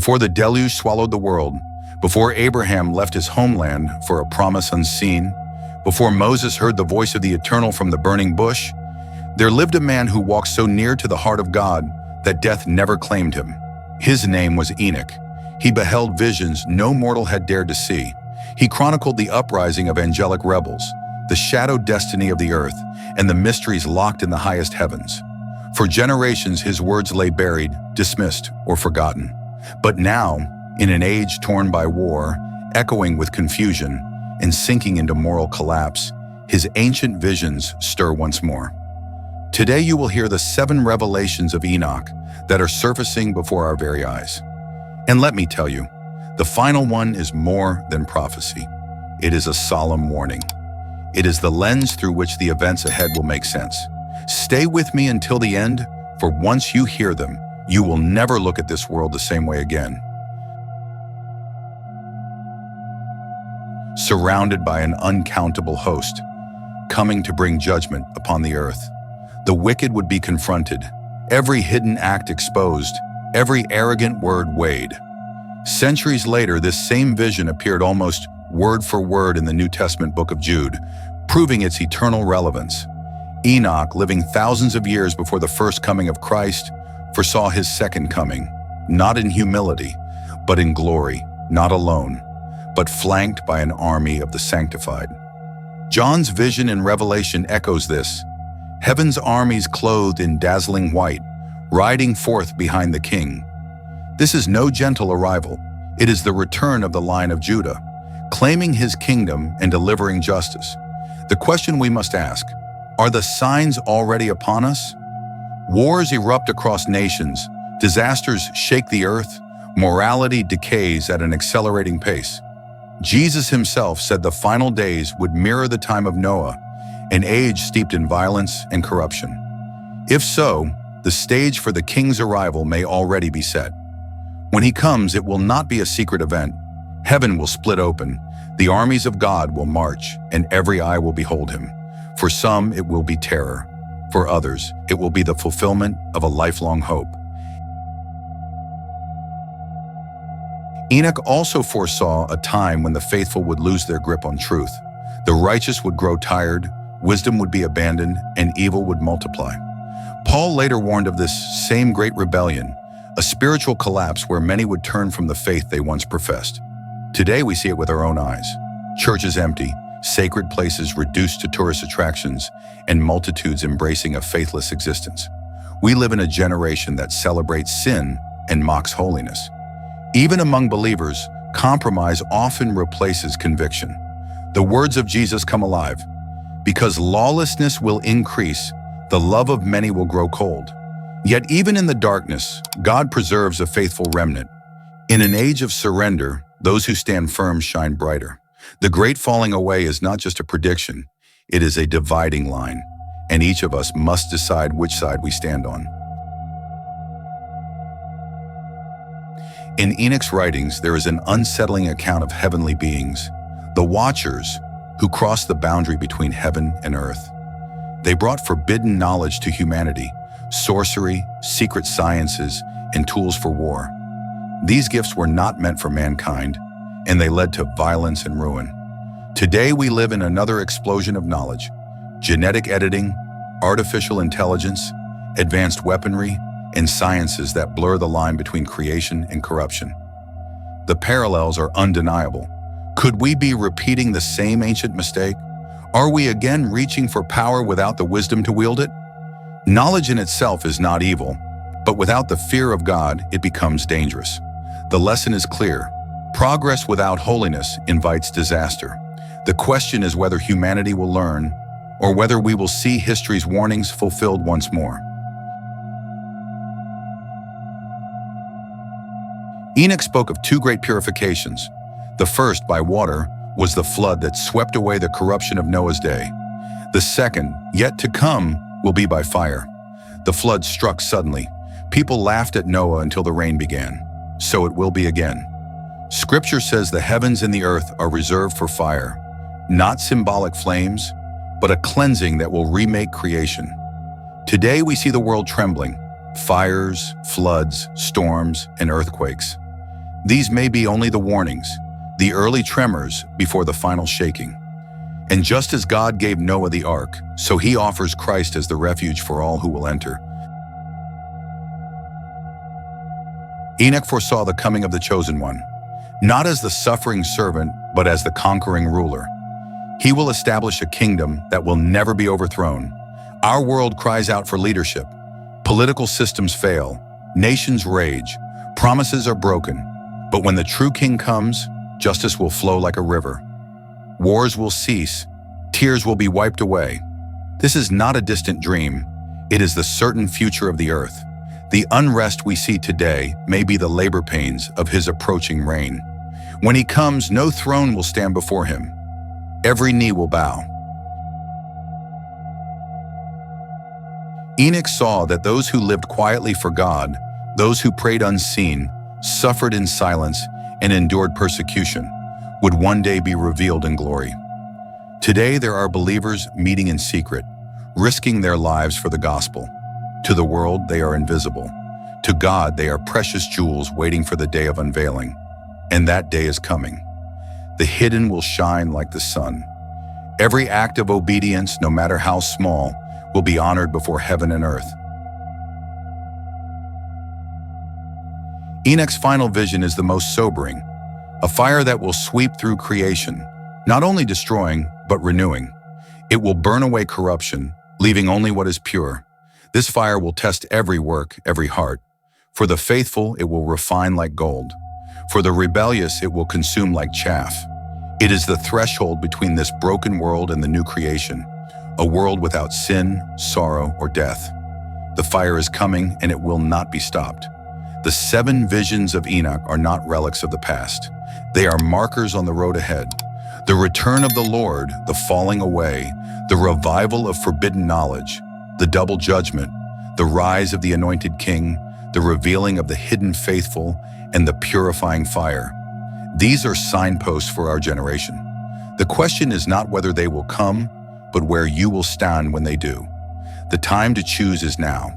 before the deluge swallowed the world, before Abraham left his homeland for a promise unseen, before Moses heard the voice of the Eternal from the burning bush, there lived a man who walked so near to the heart of God that death never claimed him. His name was Enoch. He beheld visions no mortal had dared to see. He chronicled the uprising of angelic rebels, the shadowed destiny of the earth, and the mysteries locked in the highest heavens. For generations his words lay buried, dismissed, or forgotten. But now, in an age torn by war, echoing with confusion, and sinking into moral collapse, his ancient visions stir once more. Today you will hear the 7 revelations of Enoch that are surfacing before our very eyes. And let me tell you, the final one is more than prophecy. It is a solemn warning. It is the lens through which the events ahead will make sense. Stay with me until the end, for once you hear them, you will never look at this world the same way again. Surrounded by an uncountable host, coming to bring judgment upon the earth. The wicked would be confronted, every hidden act exposed, every arrogant word weighed. Centuries later, this same vision appeared almost word for word in the New Testament Book of Jude, proving its eternal relevance. Enoch, living thousands of years before the first coming of Christ, foresaw his second coming, not in humility, but in glory, not alone, but flanked by an army of the sanctified. John's vision in Revelation echoes this. Heaven's armies clothed in dazzling white, riding forth behind the King. This is no gentle arrival. It is the return of the line of Judah, claiming his kingdom and delivering justice. The question we must ask, are the signs already upon us? Wars erupt across nations, disasters shake the earth, morality decays at an accelerating pace. Jesus himself said the final days would mirror the time of Noah, an age steeped in violence and corruption. If so, the stage for the King's arrival may already be set. When he comes, it will not be a secret event. Heaven will split open, the armies of God will march, and every eye will behold him. For some, it will be terror. For others, it will be the fulfillment of a lifelong hope. Enoch also foresaw a time when the faithful would lose their grip on truth. The righteous would grow tired, wisdom would be abandoned, and evil would multiply. Paul later warned of this same great rebellion, a spiritual collapse where many would turn from the faith they once professed. Today we see it with our own eyes. Churches empty, sacred places reduced to tourist attractions, and multitudes embracing a faithless existence. We live in a generation that celebrates sin and mocks holiness. Even among believers, compromise often replaces conviction. The words of Jesus come alive. Because lawlessness will increase, the love of many will grow cold. Yet even in the darkness, God preserves a faithful remnant. In an age of surrender, those who stand firm shine brighter. The great falling away is not just a prediction, it is a dividing line, and each of us must decide which side we stand on. In Enoch's writings, there is an unsettling account of heavenly beings, the Watchers, who crossed the boundary between heaven and earth. They brought forbidden knowledge to humanity, sorcery, secret sciences, and tools for war. These gifts were not meant for mankind, and they led to violence and ruin. Today we live in another explosion of knowledge: genetic editing, artificial intelligence, advanced weaponry, and sciences that blur the line between creation and corruption. The parallels are undeniable. Could we be repeating the same ancient mistake? Are we again reaching for power without the wisdom to wield it? Knowledge in itself is not evil, but without the fear of God, it becomes dangerous. The lesson is clear. Progress without holiness invites disaster. The question is whether humanity will learn, or whether we will see history's warnings fulfilled once more. Enoch spoke of 2 great purifications. The first, by water, was the flood that swept away the corruption of Noah's day. The second, yet to come, will be by fire. The flood struck suddenly. People laughed at Noah until the rain began. So it will be again. Scripture says the heavens and the earth are reserved for fire, not symbolic flames, but a cleansing that will remake creation. Today we see the world trembling, fires, floods, storms, and earthquakes. These may be only the warnings, the early tremors before the final shaking. And just as God gave Noah the ark, so he offers Christ as the refuge for all who will enter. Enoch foresaw the coming of the Chosen One, not as the suffering servant, but as the conquering ruler. He will establish a kingdom that will never be overthrown. Our world cries out for leadership. Political systems fail, nations rage, promises are broken. But when the true king comes, justice will flow like a river. Wars will cease, tears will be wiped away. This is not a distant dream, it is the certain future of the earth. The unrest we see today may be the labor pains of his approaching reign. When he comes, no throne will stand before him. Every knee will bow. Enoch saw that those who lived quietly for God, those who prayed unseen, suffered in silence, and endured persecution, would one day be revealed in glory. Today there are believers meeting in secret, risking their lives for the gospel. To the world, they are invisible. To God, they are precious jewels waiting for the day of unveiling. And that day is coming. The hidden will shine like the sun. Every act of obedience, no matter how small, will be honored before heaven and earth. Enoch's final vision is the most sobering, a fire that will sweep through creation, not only destroying, but renewing. It will burn away corruption, leaving only what is pure. This fire will test every work, every heart. For the faithful, it will refine like gold. For the rebellious, it will consume like chaff. It is the threshold between this broken world and the new creation, a world without sin, sorrow, or death. The fire is coming, and it will not be stopped. The 7 visions of Enoch are not relics of the past. They are markers on the road ahead. The return of the Lord, the falling away, the revival of forbidden knowledge, the double judgment, the rise of the Anointed King, the revealing of the hidden faithful, and the purifying fire. These are signposts for our generation. The question is not whether they will come, but where you will stand when they do. The time to choose is now.